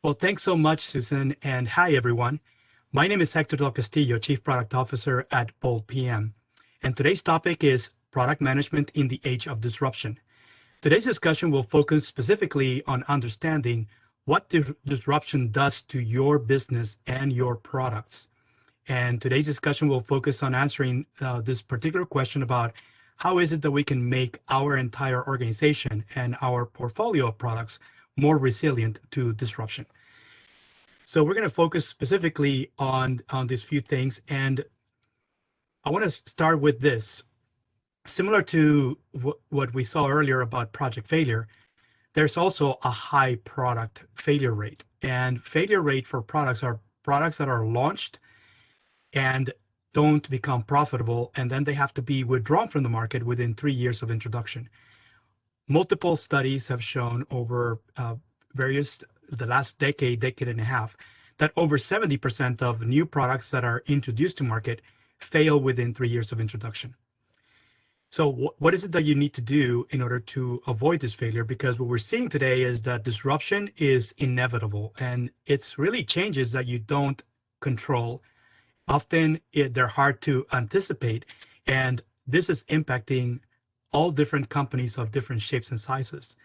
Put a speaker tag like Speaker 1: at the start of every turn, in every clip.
Speaker 1: Well, thanks so much, Susan, and hi, everyone. My name is Hector Del Castillo, Chief Product Officer at Bold PM, and today's topic is product management in the age of disruption. Today's discussion will focus specifically on understanding what disruption does to your business and your products. And today's discussion will focus on answering this particular question about how is it that we can make our entire organization and our portfolio of products more resilient to disruption. So we're going to focus specifically on these few things. And I want to start with this. Similar to what we saw earlier about project failure, there's also a high product failure rate. And failure rate for products are products that are launched and don't become profitable, and then they have to be withdrawn from the market within 3 years of introduction. Multiple studies have shown over the last decade and a half, that over 70% of new products that are introduced to market fail within 3 years of introduction. So what is it that you need to do in order to avoid this failure? Because what we're seeing today is that disruption is inevitable, and it's really changes that you don't control. Often they're hard to anticipate, and this is impacting all different companies of different shapes and sizes.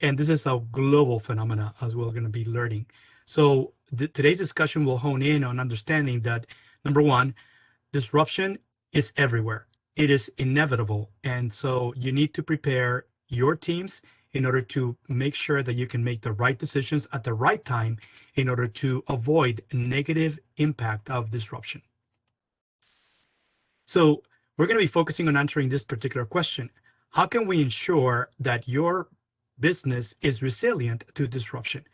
Speaker 1: And this is a global phenomena, as we're going to be learning. So today's discussion will hone in on understanding that, number one, disruption is everywhere. It is inevitable. And so you need to prepare your teams in order to make sure that you can make the right decisions at the right time in order to avoid negative impact of disruption. So we're going to be focusing on answering this particular question. How can we ensure that your business is resilient to disruption?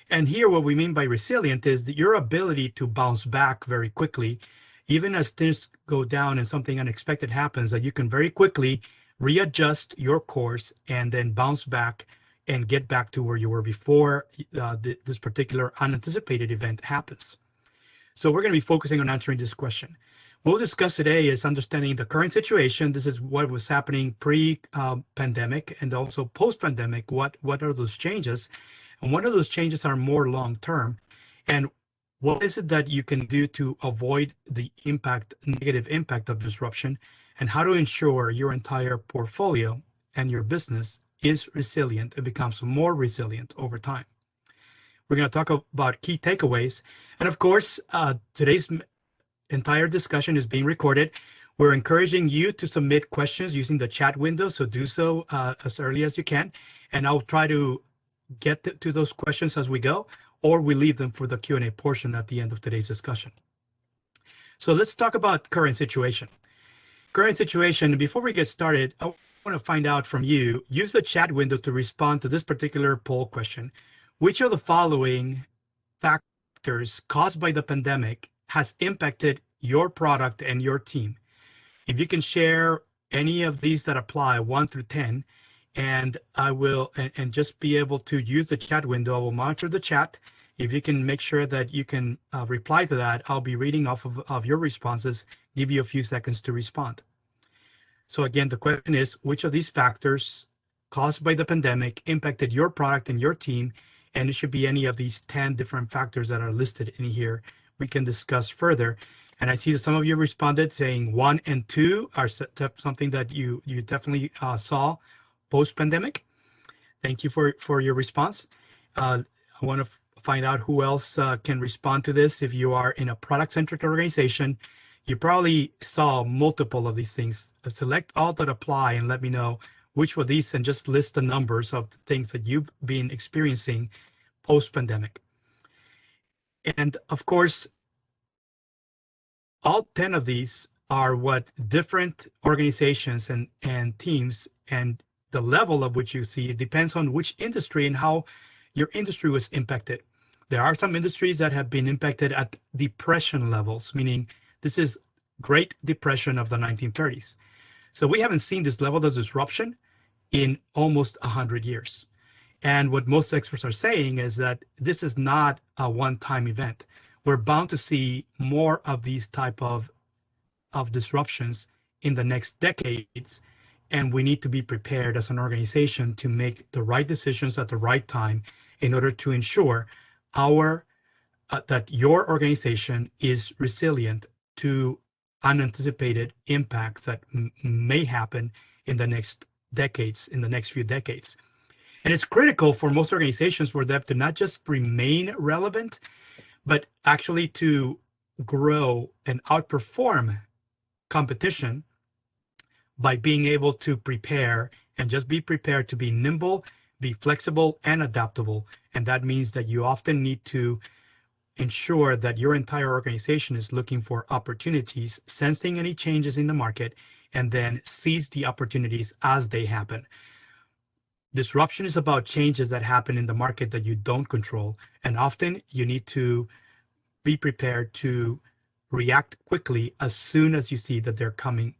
Speaker 1: And here what we mean by resilient is that your ability to bounce back very quickly, even as things go down and something unexpected happens, that you can very quickly readjust your course and then bounce back and get back to where you were before this particular unanticipated event happens. So we're going to be focusing on answering this question. What we'll discuss today is understanding the current situation. This is what was happening pre-pandemic and also post-pandemic. What are those changes? And one of those changes are more long-term. And what is it that you can do to avoid the negative impact of disruption, and how to ensure your entire portfolio and your business is resilient and becomes more resilient over time. We're going to talk about key takeaways. And of course, today's entire discussion is being recorded. We're encouraging you to submit questions using the chat window, so do so as early as you can. And I'll try to get to those questions as we go, or we leave them for the Q&A portion at the end of today's discussion. So let's talk about current situation. Current situation, before we get started, I want to find out from you, use the chat window to respond to this particular poll question. Which of the following factors caused by the pandemic has impacted your product and your team? If you can share any of these that apply, 1 through 10, and I will, and just be able to use the chat window. I will monitor the chat. If you can make sure that you can reply to that, I'll be reading off of your responses, give you a few seconds to respond. So again, the question is, which of these factors caused by the pandemic impacted your product and your team? And it should be any of these 10 different factors that are listed in here. We can discuss further. And I see that some of you responded saying 1 and 2 are something that you definitely saw post-pandemic. Thank you for your response. I want to find out who else can respond to this. If you are in a product-centric organization, you probably saw multiple of these things. Select all that apply and let me know which were these, and just list the numbers of the things that you've been experiencing post-pandemic. And of course, all 10 of these are what different organizations and teams, and the level of which you see, it depends on which industry and how your industry was impacted. There are some industries that have been impacted at depression levels, meaning this is Great Depression of the 1930s. So we haven't seen this level of disruption in almost 100 years. And what most experts are saying is that this is not a one-time event. We're bound to see more of these type of disruptions in the next decades, and we need to be prepared as an organization to make the right decisions at the right time in order to ensure our that your organization is resilient to unanticipated impacts that may happen in the next decades, in the next few decades. And it's critical for most organizations for them to not just remain relevant, but actually to grow and outperform competition by being able to prepare and just be prepared to be nimble, be flexible and adaptable. And that means that you often need to ensure that your entire organization is looking for opportunities, sensing any changes in the market, and then seize the opportunities as they happen. Disruption is about changes that happen in the market that you don't control. And often you need to be prepared to react quickly as soon as you see that they're coming.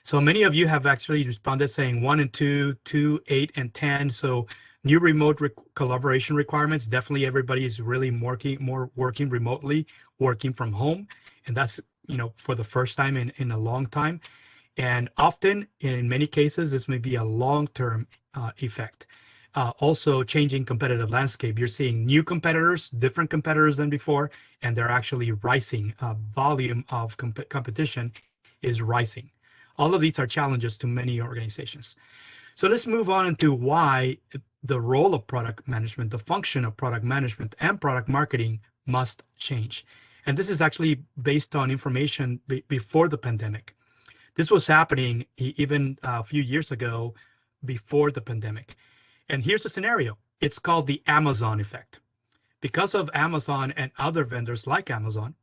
Speaker 1: So many of you have actually responded saying 1 and 2, 2, 8, and 10. So new remote collaboration requirements. Definitely everybody is really working remotely, working from home. And that's, for the first time in a long time. And often, in many cases, this may be a long-term effect. Also, changing competitive landscape. You're seeing new competitors, different competitors than before, and they're actually rising. Volume of competition is rising. All of these are challenges to many organizations. So let's move on into why the role of product management, the function of product management and product marketing must change. And this is actually based on information before the pandemic. This was happening even a few years ago before the pandemic. And here's the scenario. It's called the Amazon effect. Because of Amazon and other vendors like Amazon,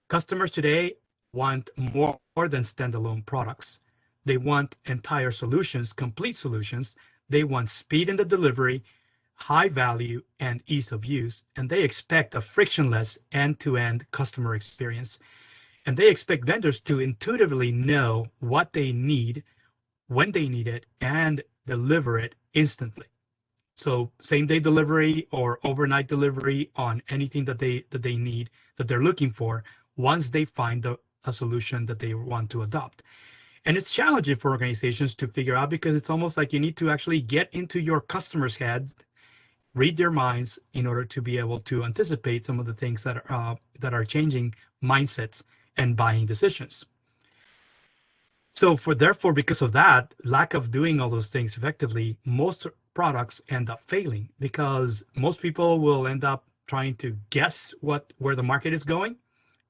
Speaker 1: customers today want more than standalone products. They want entire solutions, complete solutions. They want speed in the delivery, high value, and ease of use. And they expect a frictionless end-to-end customer experience. And they expect vendors to intuitively know what they need, when they need it, and deliver it instantly. So same-day delivery or overnight delivery on anything that they need, that they're looking for, once they find a solution that they want to adopt. And it's challenging for organizations to figure out because it's almost like you need to actually get into your customers' head, read their minds in order to be able to anticipate some of the things that are changing mindsets and buying decisions. So therefore, because of that lack of doing all those things effectively, most products end up failing because most people will end up trying to guess where the market is going.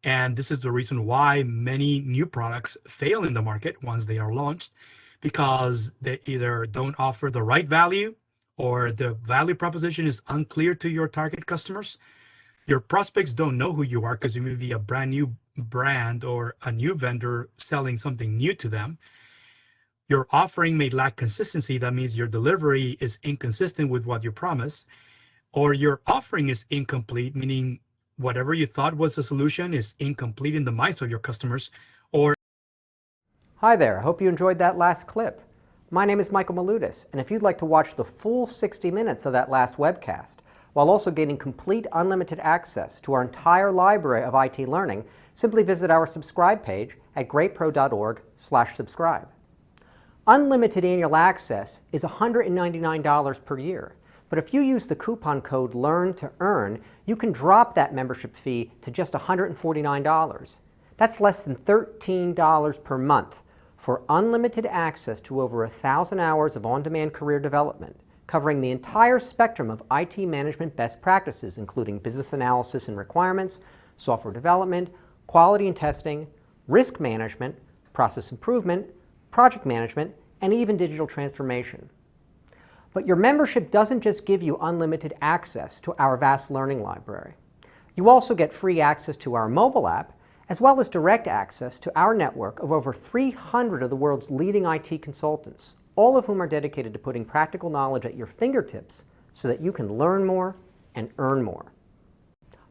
Speaker 1: And this is the reason why many new products fail in the market once they are launched, because they either don't offer the right value or the value proposition is unclear to your target customers. Your prospects don't know who you are because you may be a brand new brand or a new vendor selling something new to them. Your offering may lack consistency. That means your delivery is inconsistent with what you promise, or your offering is incomplete, meaning whatever you thought was the solution is incomplete in the minds of your customers. Or
Speaker 2: Hi there, hope you enjoyed that last clip. My name is Michael Malutis, and if you'd like to watch the full 60 minutes of that last webcast, while also gaining complete unlimited access to our entire library of IT learning, simply visit our subscribe page at greatpro.org/subscribe. Unlimited annual access is $199 per year, but if you use the coupon code LEARN2EARN, you can drop that membership fee to just $149. That's less than $13 per month for unlimited access to over 1,000 hours of on-demand career development, covering the entire spectrum of IT management best practices, including business analysis and requirements, software development, quality and testing, risk management, process improvement, project management, and even digital transformation. But your membership doesn't just give you unlimited access to our vast learning library. You also get free access to our mobile app, as well as direct access to our network of over 300 of the world's leading IT consultants, all of whom are dedicated to putting practical knowledge at your fingertips so that you can learn more and earn more.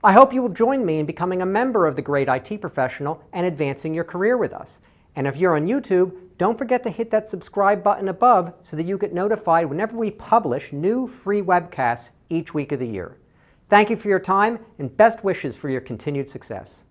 Speaker 2: I hope you will join me in becoming a member of the Great IT Professional and advancing your career with us. And if you're on YouTube, don't forget to hit that subscribe button above so that you get notified whenever we publish new free webcasts each week of the year. Thank you for your time and best wishes for your continued success.